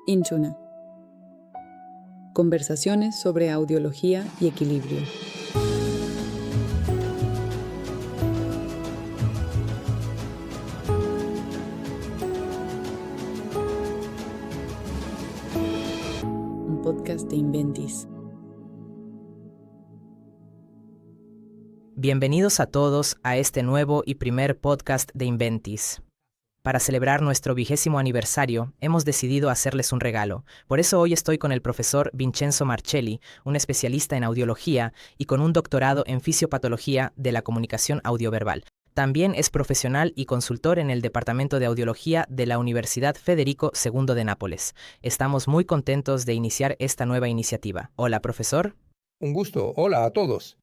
Inchuna. Conversaciones sobre audiología y equilibrio. Un podcast de Inventis. Bienvenidos a todos a este nuevo y primer podcast de Inventis. Para celebrar nuestro 20º aniversario, hemos decidido hacerles un regalo. Por eso hoy estoy con el profesor Vincenzo Marcelli, un especialista en audiología y con un doctorado en fisiopatología de la comunicación audioverbal. También es profesional y consultor en el Departamento de Audiología de la Universidad Federico II de Nápoles. Estamos muy contentos de iniciar esta nueva iniciativa. Hola, profesor. Un gusto. Hola a todos.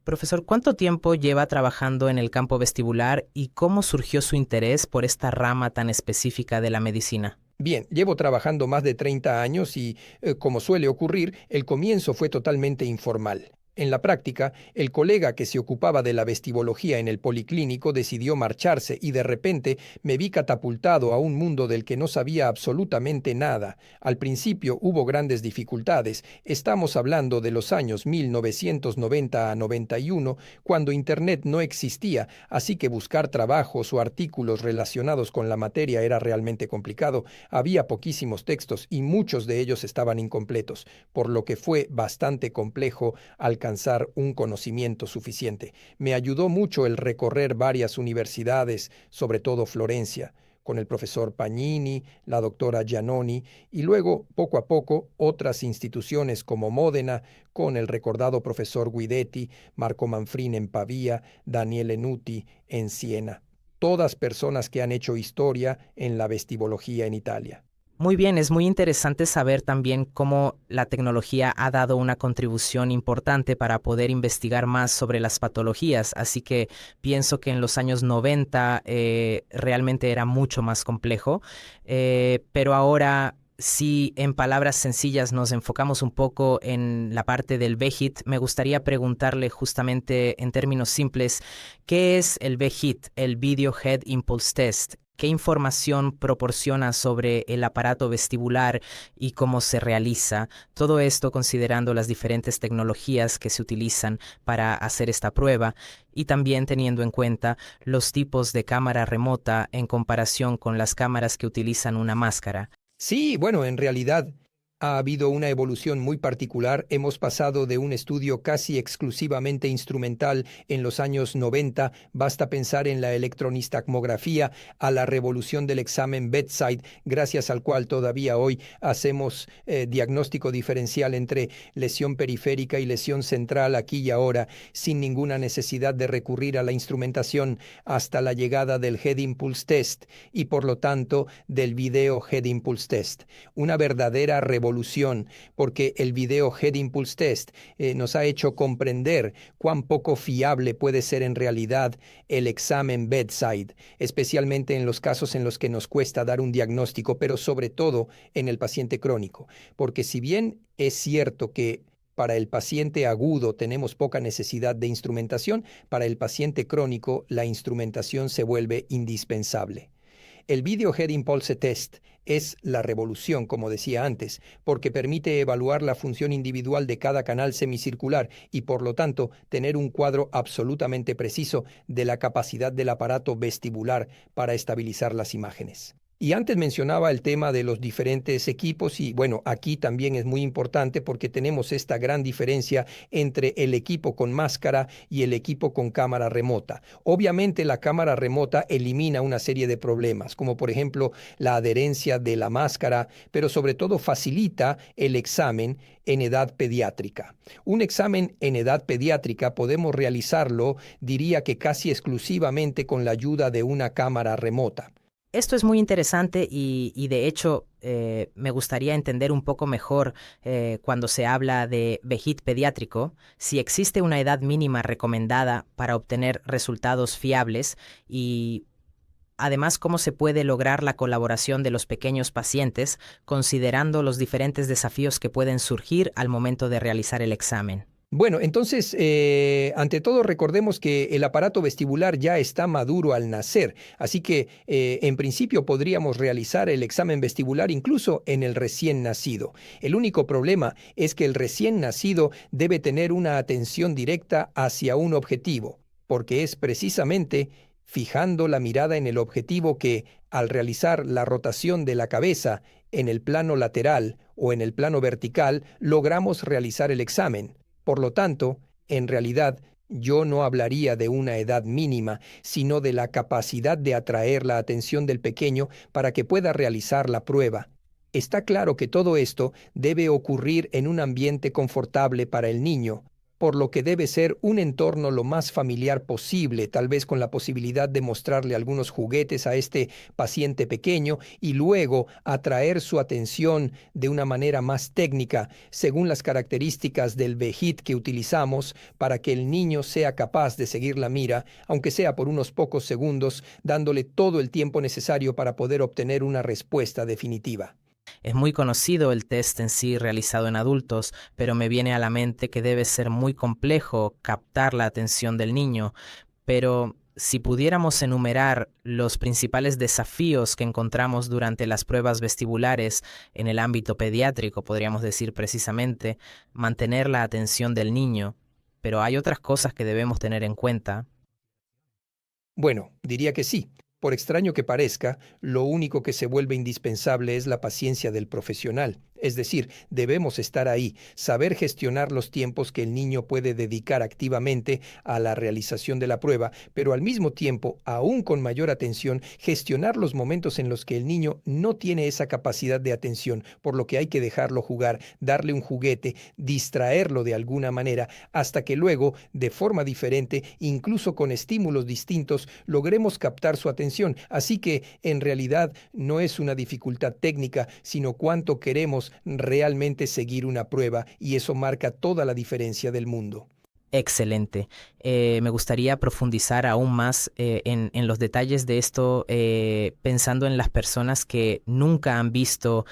Profesor, ¿cuánto tiempo lleva trabajando en el campo vestibular y cómo surgió su interés por esta rama tan específica de la medicina? Bien, llevo trabajando más de 30 años y, como suele ocurrir, el comienzo fue totalmente informal. En la práctica, el colega que se ocupaba de la vestibología en el policlínico decidió marcharse y de repente me vi catapultado a un mundo del que no sabía absolutamente nada. Al principio hubo grandes dificultades. Estamos hablando de los años 1990 a 91, cuando Internet no existía, así que buscar trabajos o artículos relacionados con la materia era realmente complicado. Había poquísimos textos y muchos de ellos estaban incompletos, por lo que fue bastante complejo alcanzar un conocimiento suficiente. Me ayudó mucho el recorrer varias universidades, sobre todo Florencia, con el profesor Pagnini, la doctora Giannoni, y luego, poco a poco, otras instituciones como Módena, con el recordado profesor Guidetti, Marco Manfrini en Pavía, Daniele Nuti en Siena. Todas personas que han hecho historia en la vestibología en Italia. Muy bien, es muy interesante saber también cómo la tecnología ha dado una contribución importante para poder investigar más sobre las patologías, así que pienso que en los años 90 realmente era mucho más complejo, pero ahora si en palabras sencillas nos enfocamos un poco en la parte del VHIT, me gustaría preguntarle justamente en términos simples, ¿qué es el VHIT, el Video Head Impulse Test? ¿Qué información proporciona sobre el aparato vestibular y cómo se realiza? Todo esto considerando las diferentes tecnologías que se utilizan para hacer esta prueba y también teniendo en cuenta los tipos de cámara remota en comparación con las cámaras que utilizan una máscara. Sí, bueno, en realidad ha habido una evolución muy particular. Hemos pasado de un estudio casi exclusivamente instrumental en los años 90, basta pensar en la electronistagmografía, a la revolución del examen bedside, gracias al cual todavía hoy hacemos diagnóstico diferencial entre lesión periférica y lesión central aquí y ahora, sin ninguna necesidad de recurrir a la instrumentación, hasta la llegada del Head Impulse Test y por lo tanto del Video Head Impulse Test. Una verdadera revolución, porque el Video Head Impulse Test nos ha hecho comprender cuán poco fiable puede ser en realidad el examen bedside, especialmente en los casos en los que nos cuesta dar un diagnóstico, pero sobre todo en el paciente crónico, porque si bien es cierto que para el paciente agudo tenemos poca necesidad de instrumentación, para el paciente crónico la instrumentación se vuelve indispensable. El Video Head Impulse Test es la revolución, como decía antes, porque permite evaluar la función individual de cada canal semicircular y, por lo tanto, tener un cuadro absolutamente preciso de la capacidad del aparato vestibular para estabilizar las imágenes. Y antes mencionaba el tema de los diferentes equipos y bueno, aquí también es muy importante porque tenemos esta gran diferencia entre el equipo con máscara y el equipo con cámara remota. Obviamente la cámara remota elimina una serie de problemas, como por ejemplo la adherencia de la máscara, pero sobre todo facilita el examen en edad pediátrica. Un examen en edad pediátrica podemos realizarlo, diría que casi exclusivamente con la ayuda de una cámara remota. Esto es muy interesante y de hecho me gustaría entender un poco mejor cuando se habla de VHIT pediátrico, si existe una edad mínima recomendada para obtener resultados fiables y además cómo se puede lograr la colaboración de los pequeños pacientes considerando los diferentes desafíos que pueden surgir al momento de realizar el examen. Bueno, entonces, ante todo, recordemos que el aparato vestibular ya está maduro al nacer, así que en principio podríamos realizar el examen vestibular incluso en el recién nacido. El único problema es que el recién nacido debe tener una atención directa hacia un objetivo, porque es precisamente fijando la mirada en el objetivo que, al realizar la rotación de la cabeza en el plano lateral o en el plano vertical, logramos realizar el examen. Por lo tanto, en realidad, yo no hablaría de una edad mínima, sino de la capacidad de atraer la atención del pequeño para que pueda realizar la prueba. Está claro que todo esto debe ocurrir en un ambiente confortable para el niño, por lo que debe ser un entorno lo más familiar posible, tal vez con la posibilidad de mostrarle algunos juguetes a este paciente pequeño y luego atraer su atención de una manera más técnica, según las características del VHIT que utilizamos, para que el niño sea capaz de seguir la mira, aunque sea por unos pocos segundos, dándole todo el tiempo necesario para poder obtener una respuesta definitiva. Es muy conocido el test en sí realizado en adultos, pero me viene a la mente que debe ser muy complejo captar la atención del niño. Pero si pudiéramos enumerar los principales desafíos que encontramos durante las pruebas vestibulares en el ámbito pediátrico, podríamos decir precisamente, mantener la atención del niño. Pero hay otras cosas que debemos tener en cuenta. Bueno, diría que sí. Por extraño que parezca, lo único que se vuelve indispensable es la paciencia del profesional. Es decir, debemos estar ahí, saber gestionar los tiempos que el niño puede dedicar activamente a la realización de la prueba, pero al mismo tiempo, aún con mayor atención, gestionar los momentos en los que el niño no tiene esa capacidad de atención, por lo que hay que dejarlo jugar, darle un juguete, distraerlo de alguna manera, hasta que luego, de forma diferente, incluso con estímulos distintos, logremos captar su atención. Así que, en realidad, no es una dificultad técnica, sino cuánto queremos realmente seguir una prueba, y eso marca toda la diferencia del mundo. Excelente. Me gustaría profundizar aún más en los detalles de esto, pensando en las personas que nunca han visto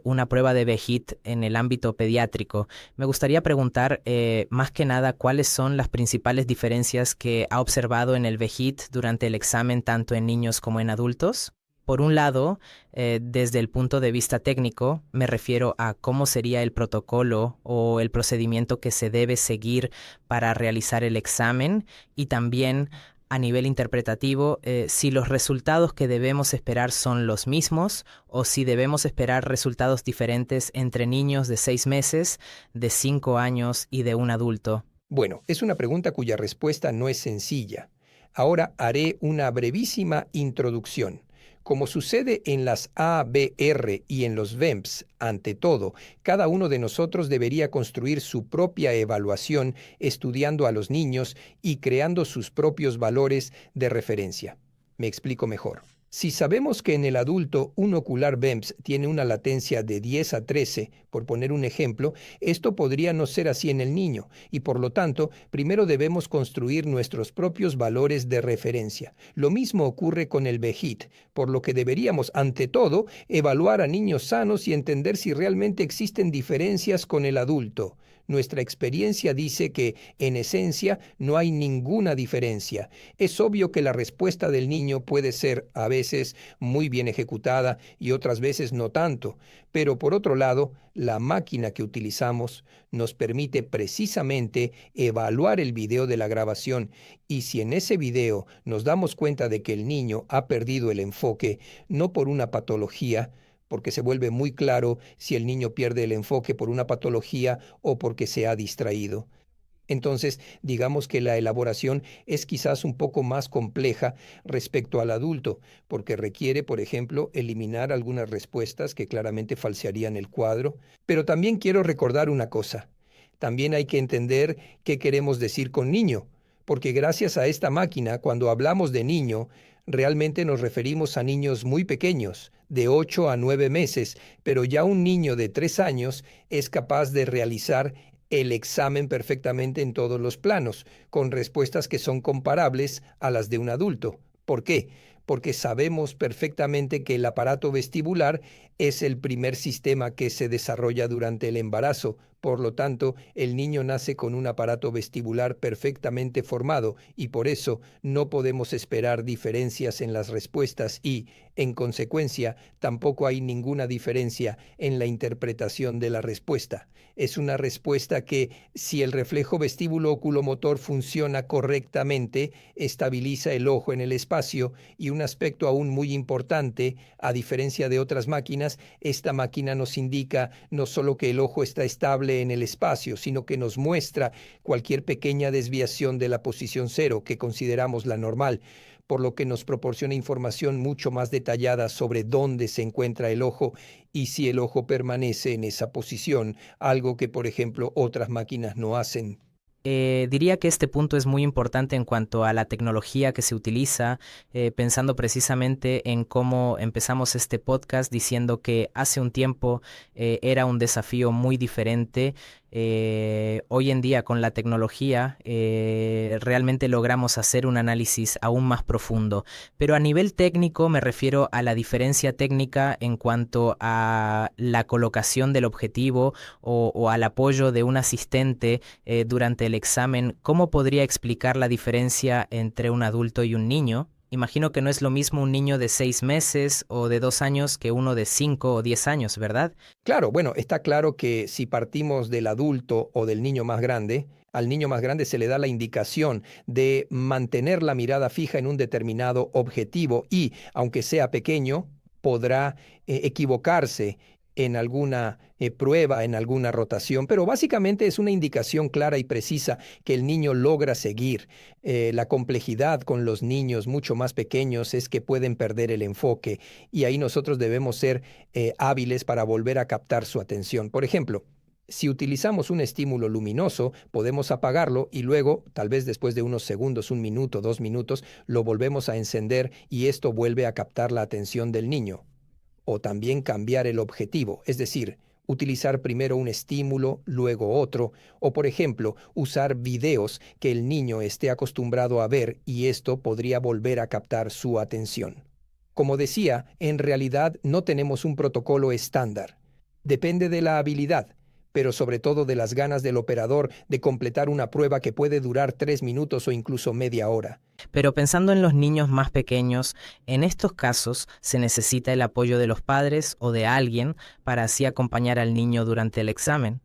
una prueba de VHIT en el ámbito pediátrico. Me gustaría preguntar más que nada cuáles son las principales diferencias que ha observado en el VHIT durante el examen tanto en niños como en adultos. Por un lado, desde el punto de vista técnico, me refiero a cómo sería el protocolo o el procedimiento que se debe seguir para realizar el examen, y también a nivel interpretativo, si los resultados que debemos esperar son los mismos o si debemos esperar resultados diferentes entre niños de 6 meses, de 5 años y de un adulto. Bueno, es una pregunta cuya respuesta no es sencilla. Ahora haré una brevísima introducción. Como sucede en las ABR y en los VEMPs, ante todo, cada uno de nosotros debería construir su propia evaluación estudiando a los niños y creando sus propios valores de referencia. Me explico mejor. Si sabemos que en el adulto un ocular VEMPS tiene una latencia de 10 a 13, por poner un ejemplo, esto podría no ser así en el niño, y por lo tanto, primero debemos construir nuestros propios valores de referencia. Lo mismo ocurre con el VHIT, por lo que deberíamos, ante todo, evaluar a niños sanos y entender si realmente existen diferencias con el adulto. Nuestra experiencia dice que, en esencia, no hay ninguna diferencia. Es obvio que la respuesta del niño puede ser, a veces, muy bien ejecutada y otras veces no tanto, pero por otro lado, la máquina que utilizamos nos permite precisamente evaluar el video de la grabación, y si en ese video nos damos cuenta de que el niño ha perdido el enfoque, no por una patología, porque se vuelve muy claro si el niño pierde el enfoque por una patología o porque se ha distraído. Entonces, digamos que la elaboración es quizás un poco más compleja respecto al adulto, porque requiere, por ejemplo, eliminar algunas respuestas que claramente falsearían el cuadro. Pero también quiero recordar una cosa. También hay que entender qué queremos decir con niño, porque gracias a esta máquina, cuando hablamos de niño, realmente nos referimos a niños muy pequeños, de 8 a 9 meses, pero ya un niño de 3 años es capaz de realizar el examen perfectamente en todos los planos, con respuestas que son comparables a las de un adulto. ¿Por qué? porque sabemos perfectamente que el aparato vestibular es el primer sistema que se desarrolla durante el embarazo. Por lo tanto, el niño nace con un aparato vestibular perfectamente formado y por eso no podemos esperar diferencias en las respuestas y, en consecuencia, tampoco hay ninguna diferencia en la interpretación de la respuesta. Es una respuesta que, si el reflejo vestíbulo-oculomotor funciona correctamente, estabiliza el ojo en el espacio y un aspecto aún muy importante, a diferencia de otras máquinas, esta máquina nos indica no solo que el ojo está estable en el espacio, sino que nos muestra cualquier pequeña desviación de la posición cero, que consideramos la normal, por lo que nos proporciona información mucho más detallada sobre dónde se encuentra el ojo y si el ojo permanece en esa posición, algo que, por ejemplo, otras máquinas no hacen. Diría que este punto es muy importante en cuanto a la tecnología que se utiliza, pensando precisamente en cómo empezamos este podcast diciendo que hace un tiempo era un desafío muy diferente. Hoy en día con la tecnología realmente logramos hacer un análisis aún más profundo, pero a nivel técnico me refiero a la diferencia técnica en cuanto a la colocación del objetivo o al apoyo de un asistente durante el examen. ¿Cómo podría explicar la diferencia entre un adulto y un niño? Imagino que no es lo mismo un niño de 6 meses o de 2 años que uno de 5 o 10 años, ¿verdad? Claro, bueno, está claro que si partimos del adulto o del niño más grande, al niño más grande se le da la indicación de mantener la mirada fija en un determinado objetivo y, aunque sea pequeño, podrá equivocarse en alguna prueba, en alguna rotación, pero básicamente es una indicación clara y precisa que el niño logra seguir. La complejidad con los niños mucho más pequeños es que pueden perder el enfoque y ahí nosotros debemos ser hábiles para volver a captar su atención. Por ejemplo, si utilizamos un estímulo luminoso, podemos apagarlo y luego, tal vez después de unos segundos, 1 minuto, 2 minutos, lo volvemos a encender y esto vuelve a captar la atención del niño. O también cambiar el objetivo, es decir, utilizar primero un estímulo, luego otro, o por ejemplo, usar videos que el niño esté acostumbrado a ver y esto podría volver a captar su atención. Como decía, en realidad no tenemos un protocolo estándar. Depende de la habilidad, pero sobre todo de las ganas del operador de completar una prueba que puede durar 3 minutos o incluso media hora. Pero pensando en los niños más pequeños, en estos casos se necesita el apoyo de los padres o de alguien para así acompañar al niño durante el examen.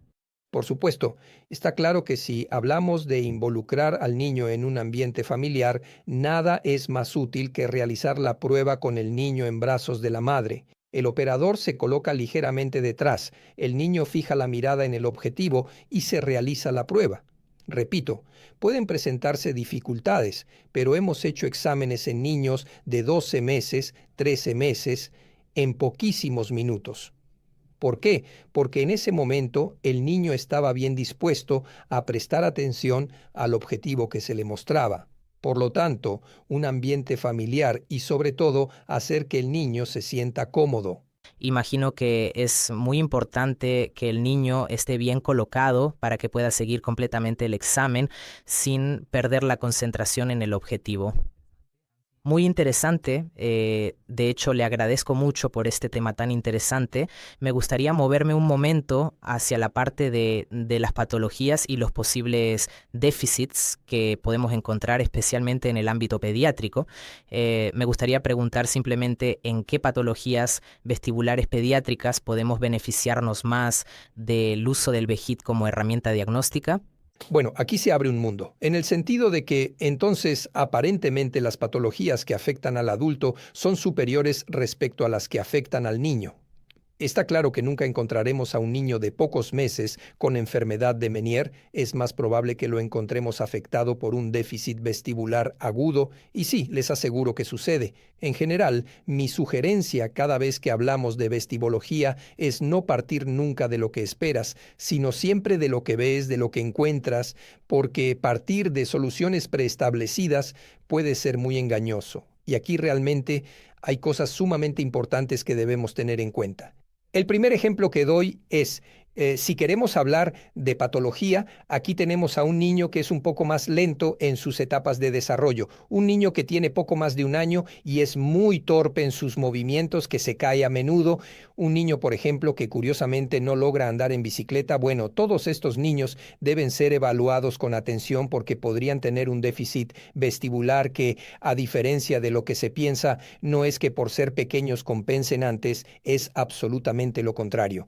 Por supuesto, está claro que si hablamos de involucrar al niño en un ambiente familiar, nada es más útil que realizar la prueba con el niño en brazos de la madre. El operador se coloca ligeramente detrás, el niño fija la mirada en el objetivo y se realiza la prueba. Repito, pueden presentarse dificultades, pero hemos hecho exámenes en niños de 12 meses, 13 meses, en poquísimos minutos. ¿Por qué? Porque en ese momento el niño estaba bien dispuesto a prestar atención al objetivo que se le mostraba. Por lo tanto, un ambiente familiar y sobre todo hacer que el niño se sienta cómodo. Imagino que es muy importante que el niño esté bien colocado para que pueda seguir completamente el examen sin perder la concentración en el objetivo. Muy interesante, de hecho le agradezco mucho por este tema tan interesante. Me gustaría moverme un momento hacia la parte de las patologías y los posibles déficits que podemos encontrar especialmente en el ámbito pediátrico. Me gustaría preguntar simplemente en qué patologías vestibulares pediátricas podemos beneficiarnos más del uso del VEGID como herramienta diagnóstica. Bueno, aquí se abre un mundo, en el sentido de que entonces aparentemente las patologías que afectan al adulto son superiores respecto a las que afectan al niño. Está claro que nunca encontraremos a un niño de pocos meses con enfermedad de Meniere, es más probable que lo encontremos afectado por un déficit vestibular agudo, y sí, les aseguro que sucede. En general, mi sugerencia cada vez que hablamos de vestibología es no partir nunca de lo que esperas, sino siempre de lo que ves, de lo que encuentras, porque partir de soluciones preestablecidas puede ser muy engañoso. Y aquí realmente hay cosas sumamente importantes que debemos tener en cuenta. El primer ejemplo que doy es Si queremos hablar de patología, aquí tenemos a un niño que es un poco más lento en sus etapas de desarrollo, un niño que tiene poco más de un año y es muy torpe en sus movimientos, que se cae a menudo, un niño, por ejemplo, que curiosamente no logra andar en bicicleta. Bueno, todos estos niños deben ser evaluados con atención porque podrían tener un déficit vestibular que, a diferencia de lo que se piensa, no es que por ser pequeños compensen antes, es absolutamente lo contrario.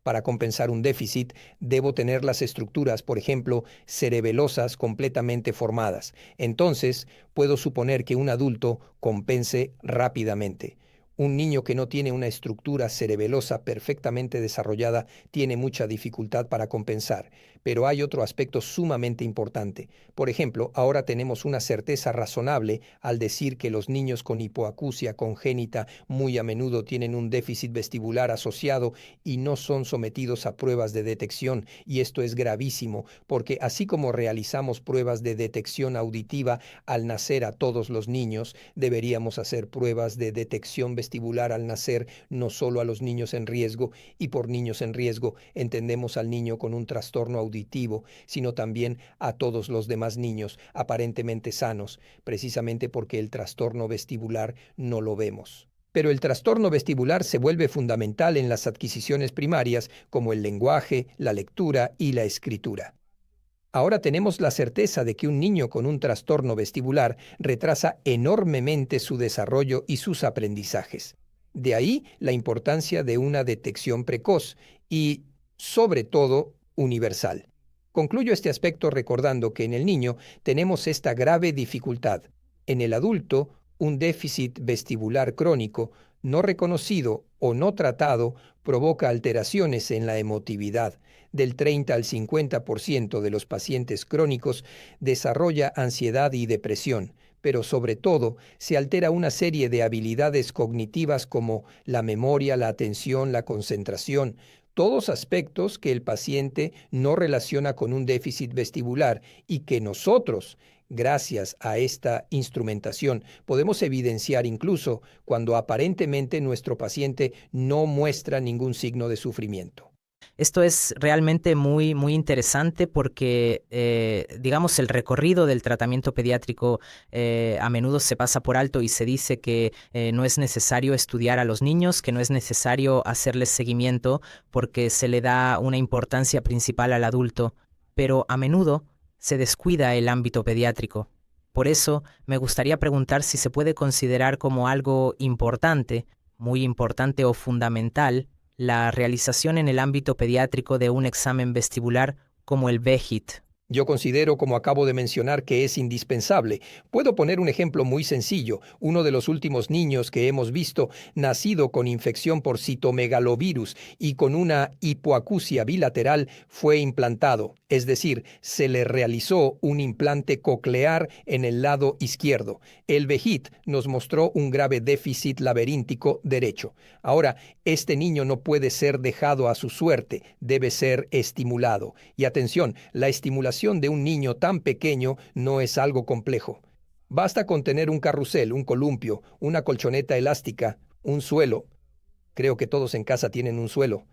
Para compensar un déficit, debo tener las estructuras, por ejemplo, cerebelosas completamente formadas. Entonces, puedo suponer que un adulto compense rápidamente. Un niño que no tiene una estructura cerebelosa perfectamente desarrollada tiene mucha dificultad para compensar. Pero hay otro aspecto sumamente importante. Por ejemplo, ahora tenemos una certeza razonable al decir que los niños con hipoacusia congénita muy a menudo tienen un déficit vestibular asociado y no son sometidos a pruebas de detección. Y esto es gravísimo, porque así como realizamos pruebas de detección auditiva al nacer a todos los niños, deberíamos hacer pruebas de detección vestibular al nacer no solo a los niños en riesgo, y por niños en riesgo entendemos al niño con un trastorno auditivo, sino también a todos los demás niños aparentemente sanos, precisamente porque el trastorno vestibular no lo vemos. Pero el trastorno vestibular se vuelve fundamental en las adquisiciones primarias como el lenguaje, la lectura y la escritura. Ahora tenemos la certeza de que un niño con un trastorno vestibular retrasa enormemente su desarrollo y sus aprendizajes. De ahí la importancia de una detección precoz y, sobre todo, universal. Concluyo este aspecto recordando que en el niño tenemos esta grave dificultad. En el adulto, un déficit vestibular crónico no reconocido o no tratado provoca alteraciones en la emotividad. Del 30 al 50% de los pacientes crónicos desarrolla ansiedad y depresión, pero sobre todo se altera una serie de habilidades cognitivas como la memoria, la atención, la concentración, todos aspectos que el paciente no relaciona con un déficit vestibular y que nosotros, gracias a esta instrumentación, podemos evidenciar incluso cuando aparentemente nuestro paciente no muestra ningún signo de sufrimiento. Esto es realmente muy, muy interesante porque, digamos, el recorrido del tratamiento pediátrico a menudo se pasa por alto y se dice que no es necesario estudiar a los niños, que no es necesario hacerles seguimiento porque se le da una importancia principal al adulto, pero a menudo se descuida el ámbito pediátrico. Por eso, me gustaría preguntar si se puede considerar como algo importante, muy importante o fundamental, la realización en el ámbito pediátrico de un examen vestibular como el VHIT. Yo considero, como acabo de mencionar, que es indispensable. Puedo poner un ejemplo muy sencillo. Uno de los últimos niños que hemos visto, nacido con infección por citomegalovirus y con una hipoacusia bilateral, fue implantado. Es decir, se le realizó un implante coclear en el lado izquierdo. El VHIT nos mostró un grave déficit laberíntico derecho. Ahora, este niño no puede ser dejado a su suerte, debe ser estimulado. Y atención, la estimulación de un niño tan pequeño no es algo complejo. Basta con tener un carrusel, un columpio, una colchoneta elástica, un suelo. Creo que todos en casa tienen un suelo,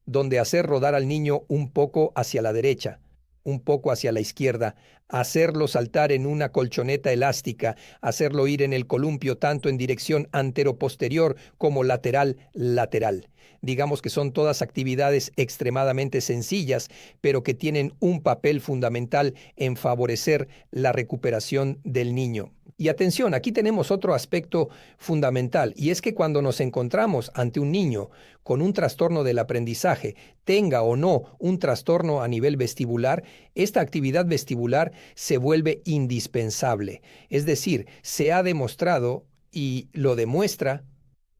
donde hacer rodar al niño un poco hacia la derecha, un poco hacia la izquierda, hacerlo saltar en una colchoneta elástica, hacerlo ir en el columpio tanto en dirección antero-posterior como lateral-lateral. Digamos que son todas actividades extremadamente sencillas, pero que tienen un papel fundamental en favorecer la recuperación del niño. Y atención, aquí tenemos otro aspecto fundamental, y es que cuando nos encontramos ante un niño con un trastorno del aprendizaje, tenga o no un trastorno a nivel vestibular, esta actividad vestibular se vuelve indispensable. Es decir, se ha demostrado y lo demuestra.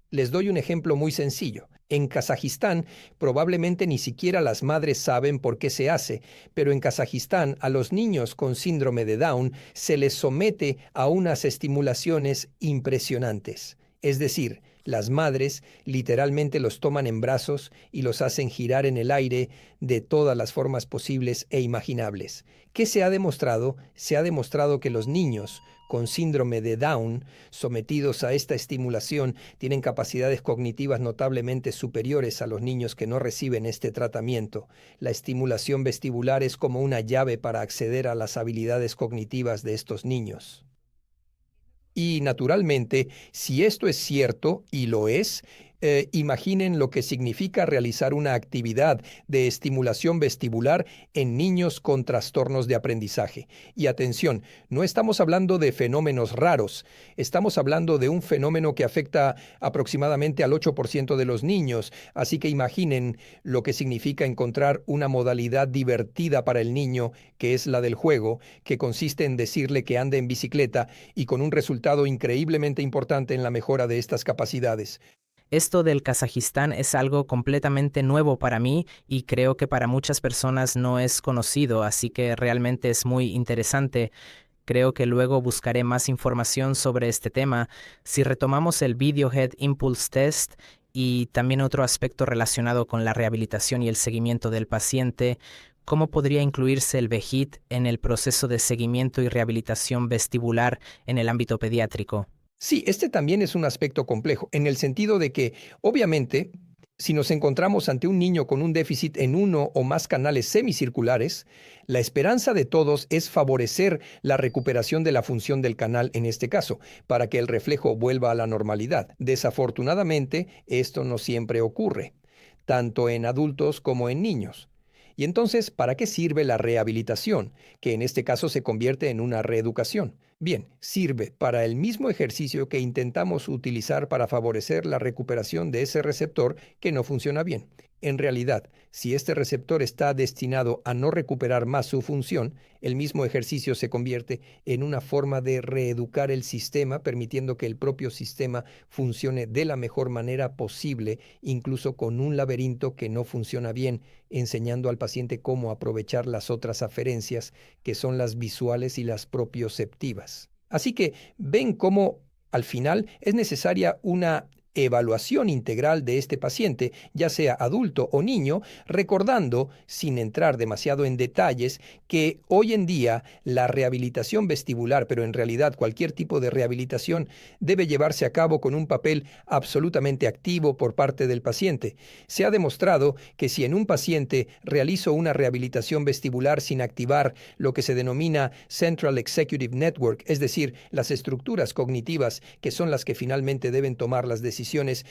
Les doy un ejemplo muy sencillo. En Kazajistán, probablemente ni siquiera las madres saben por qué se hace, pero en Kazajistán a los niños con síndrome de Down se les somete a unas estimulaciones impresionantes. Es decir, las madres literalmente los toman en brazos y los hacen girar en el aire de todas las formas posibles e imaginables. ¿Qué se ha demostrado? Se ha demostrado que los niños con síndrome de Down, sometidos a esta estimulación, tienen capacidades cognitivas notablemente superiores a los niños que no reciben este tratamiento. La estimulación vestibular es como una llave para acceder a las habilidades cognitivas de estos niños. Y naturalmente, si esto es cierto, y lo es, imaginen lo que significa realizar una actividad de estimulación vestibular en niños con trastornos de aprendizaje. Y atención, no estamos hablando de fenómenos raros, estamos hablando de un fenómeno que afecta aproximadamente al 8% de los niños, así que imaginen lo que significa encontrar una modalidad divertida para el niño, que es la del juego, que consiste en decirle que ande en bicicleta y con un resultado increíblemente importante en la mejora de estas capacidades. Esto del Kazajistán es algo completamente nuevo para mí y creo que para muchas personas no es conocido, así que realmente es muy interesante. Creo que luego buscaré más información sobre este tema. Si retomamos el Video Head Impulse Test y también otro aspecto relacionado con la rehabilitación y el seguimiento del paciente, ¿cómo podría incluirse el VHIT en el proceso de seguimiento y rehabilitación vestibular en el ámbito pediátrico? Sí, este también es un aspecto complejo, en el sentido de que, obviamente, si nos encontramos ante un niño con un déficit en uno o más canales semicirculares, la esperanza de todos es favorecer la recuperación de la función del canal en este caso, para que el reflejo vuelva a la normalidad. Desafortunadamente, esto no siempre ocurre, tanto en adultos como en niños. Y entonces, ¿para qué sirve la rehabilitación, que en este caso se convierte en una reeducación? Bien, sirve para el mismo ejercicio que intentamos utilizar para favorecer la recuperación de ese receptor que no funciona bien. En realidad, si este receptor está destinado a no recuperar más su función, el mismo ejercicio se convierte en una forma de reeducar el sistema, permitiendo que el propio sistema funcione de la mejor manera posible, incluso con un laberinto que no funciona bien, enseñando al paciente cómo aprovechar las otras aferencias, que son las visuales y las propioceptivas. Así que ven cómo al final es necesaria una evaluación integral de este paciente, ya sea adulto o niño, recordando, sin entrar demasiado en detalles, que hoy en día la rehabilitación vestibular, pero en realidad cualquier tipo de rehabilitación, debe llevarse a cabo con un papel absolutamente activo por parte del paciente. Se ha demostrado que si en un paciente realizo una rehabilitación vestibular sin activar lo que se denomina Central Executive Network, es decir, las estructuras cognitivas que son las que finalmente deben tomar las decisiones,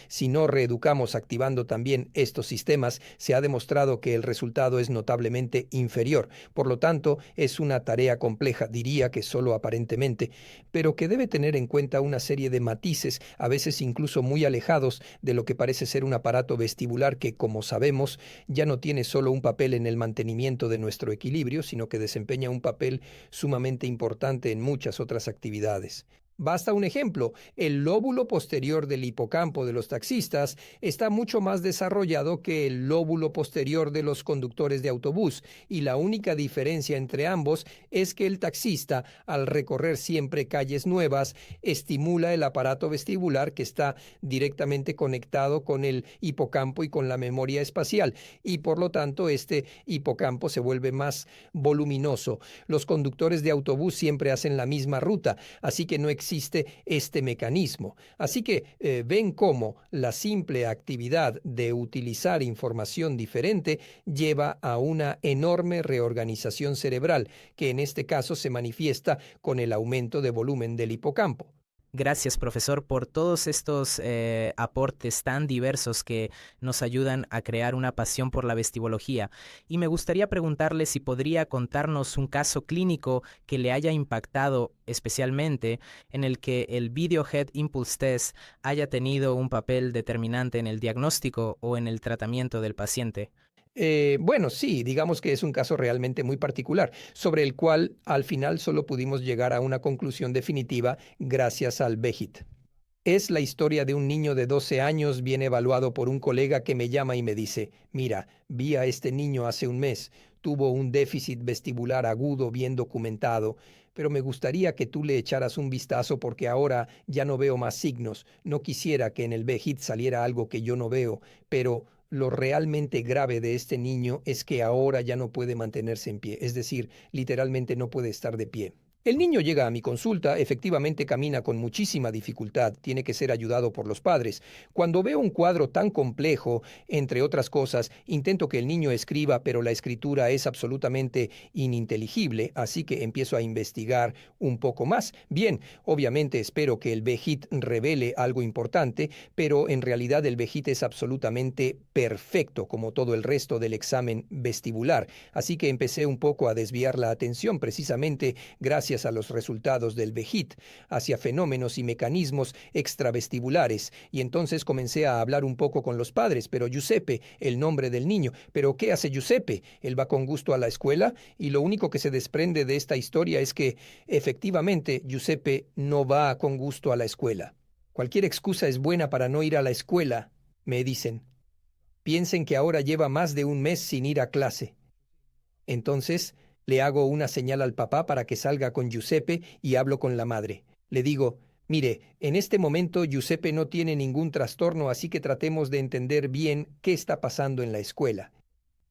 si no reeducamos activando también estos sistemas, se ha demostrado que el resultado es notablemente inferior. Por lo tanto, es una tarea compleja, diría que solo aparentemente, pero que debe tener en cuenta una serie de matices, a veces incluso muy alejados de lo que parece ser un aparato vestibular que, como sabemos, ya no tiene solo un papel en el mantenimiento de nuestro equilibrio, sino que desempeña un papel sumamente importante en muchas otras actividades. Basta un ejemplo, el lóbulo posterior del hipocampo de los taxistas está mucho más desarrollado que el lóbulo posterior de los conductores de autobús, y la única diferencia entre ambos es que el taxista, al recorrer siempre calles nuevas, estimula el aparato vestibular que está directamente conectado con el hipocampo y con la memoria espacial, y por lo tanto este hipocampo se vuelve más voluminoso. Los conductores de autobús siempre hacen la misma ruta, así que no existe este mecanismo. Así que ven cómo la simple actividad de utilizar información diferente lleva a una enorme reorganización cerebral, que en este caso se manifiesta con el aumento de volumen del hipocampo. Gracias, profesor, por todos estos aportes tan diversos que nos ayudan a crear una pasión por la vestibología. Y me gustaría preguntarle si podría contarnos un caso clínico que le haya impactado especialmente, en el que el Video Head Impulse Test haya tenido un papel determinante en el diagnóstico o en el tratamiento del paciente. Bueno, sí, digamos que es un caso realmente muy particular, sobre el cual al final solo pudimos llegar a una conclusión definitiva gracias al VHIT. Es la historia de un niño de 12 años bien evaluado por un colega que me llama y me dice, mira, vi a este niño hace un mes, tuvo un déficit vestibular agudo bien documentado, pero me gustaría que tú le echaras un vistazo porque ahora ya no veo más signos. No quisiera que en el BHIT saliera algo que yo no veo, pero lo realmente grave de este niño es que ahora ya no puede mantenerse en pie, es decir, literalmente no puede estar de pie. El niño llega a mi consulta, efectivamente camina con muchísima dificultad, tiene que ser ayudado por los padres. Cuando veo un cuadro tan complejo, entre otras cosas, intento que el niño escriba, pero la escritura es absolutamente ininteligible, así que empiezo a investigar un poco más. Bien, obviamente espero que el BHIT revele algo importante, pero en realidad el BHIT es absolutamente perfecto, como todo el resto del examen vestibular. Así que empecé un poco a desviar la atención precisamente gracias a los resultados del BHIT, hacia fenómenos y mecanismos extravestibulares, y entonces comencé a hablar un poco con los padres, pero Giuseppe, el nombre del niño, ¿pero qué hace Giuseppe? ¿Él va con gusto a la escuela? Y lo único que se desprende de esta historia es que, efectivamente, Giuseppe no va con gusto a la escuela. Cualquier excusa es buena para no ir a la escuela, me dicen. Piensen que ahora lleva más de un mes sin ir a clase. Entonces, le hago una señal al papá para que salga con Giuseppe y hablo con la madre. Le digo, mire, en este momento Giuseppe no tiene ningún trastorno, así que tratemos de entender bien qué está pasando en la escuela.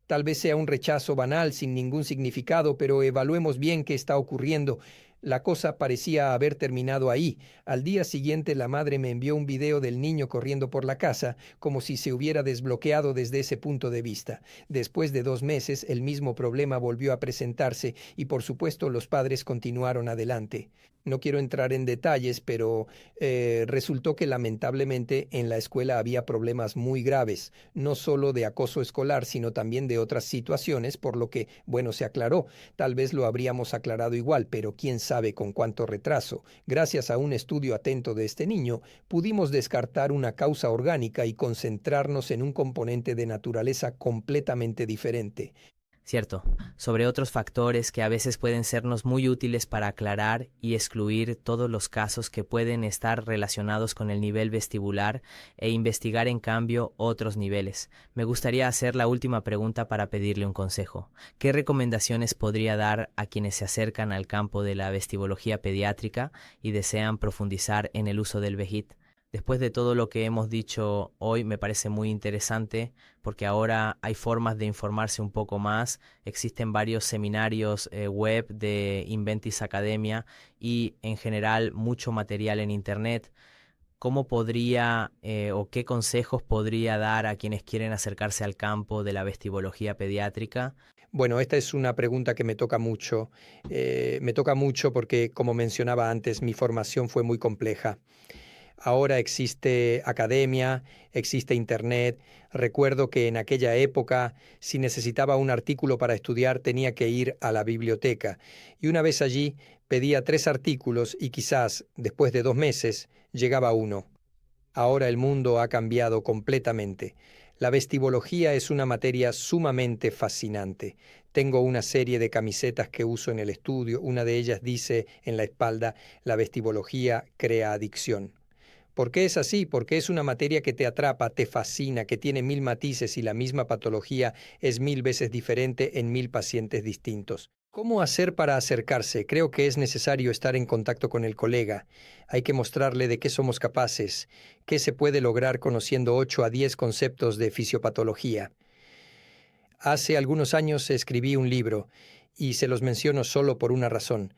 Tal vez sea un rechazo banal sin ningún significado, pero evaluemos bien qué está ocurriendo. La cosa parecía haber terminado ahí. Al día siguiente la madre me envió un video del niño corriendo por la casa, como si se hubiera desbloqueado desde ese punto de vista. Después de 2 meses, el mismo problema volvió a presentarse y por supuesto los padres continuaron adelante. No quiero entrar en detalles, pero resultó que lamentablemente en la escuela había problemas muy graves, no solo de acoso escolar, sino también de otras situaciones, por lo que, bueno, se aclaró. Tal vez lo habríamos aclarado igual, pero quién sabe con cuánto retraso. Gracias a un estudio atento de este niño, pudimos descartar una causa orgánica y concentrarnos en un componente de naturaleza completamente diferente. Cierto, sobre otros factores que a veces pueden sernos muy útiles para aclarar y excluir todos los casos que pueden estar relacionados con el nivel vestibular e investigar en cambio otros niveles. Me gustaría hacer la última pregunta para pedirle un consejo. ¿Qué recomendaciones podría dar a quienes se acercan al campo de la vestibología pediátrica y desean profundizar en el uso del BHIT? Después de todo lo que hemos dicho hoy, me parece muy interesante porque ahora hay formas de informarse un poco más. Existen varios seminarios web de Inventis Academia y en general mucho material en Internet. ¿Cómo podría o qué consejos podría dar a quienes quieren acercarse al campo de la vestibología pediátrica? Bueno, esta es una pregunta que me toca mucho. Me toca mucho porque, como mencionaba antes, mi formación fue muy compleja. Ahora existe academia, existe internet. Recuerdo que en aquella época, si necesitaba un artículo para estudiar, tenía que ir a la biblioteca. Y una vez allí, pedía 3 artículos y quizás, después de 2 meses, llegaba uno. Ahora el mundo ha cambiado completamente. La vestibología es una materia sumamente fascinante. Tengo una serie de camisetas que uso en el estudio. Una de ellas dice en la espalda, la vestibología crea adicción. ¿Por qué es así? Porque es una materia que te atrapa, te fascina, que tiene 1000 matices y la misma patología es 1000 veces diferente en 1000 pacientes distintos. ¿Cómo hacer para acercarse? Creo que es necesario estar en contacto con el colega. Hay que mostrarle de qué somos capaces, qué se puede lograr conociendo 8 a 10 conceptos de fisiopatología. Hace algunos años escribí un libro y se los menciono solo por una razón,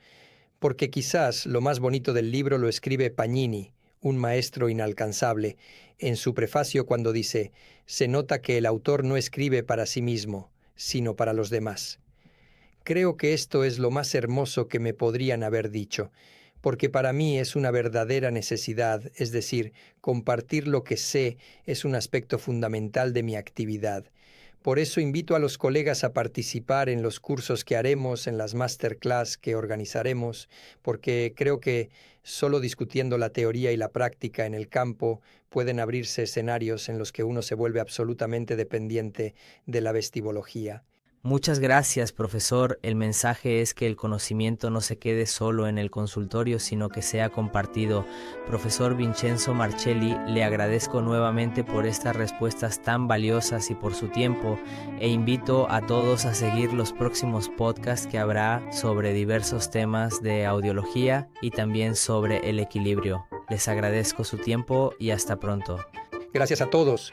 porque quizás lo más bonito del libro lo escribe Pagnini, un maestro inalcanzable, en su prefacio cuando dice, se nota que el autor no escribe para sí mismo, sino para los demás. Creo que esto es lo más hermoso que me podrían haber dicho, porque para mí es una verdadera necesidad, es decir, compartir lo que sé es un aspecto fundamental de mi actividad. Por eso invito a los colegas a participar en los cursos que haremos, en las masterclass que organizaremos, porque creo que solo discutiendo la teoría y la práctica en el campo pueden abrirse escenarios en los que uno se vuelve absolutamente dependiente de la vestibología. Muchas gracias, profesor. El mensaje es que el conocimiento no se quede solo en el consultorio, sino que sea compartido. Profesor Vincenzo Marcelli, le agradezco nuevamente por estas respuestas tan valiosas y por su tiempo, e invito a todos a seguir los próximos podcasts que habrá sobre diversos temas de audiología y también sobre el equilibrio. Les agradezco su tiempo y hasta pronto. Gracias a todos.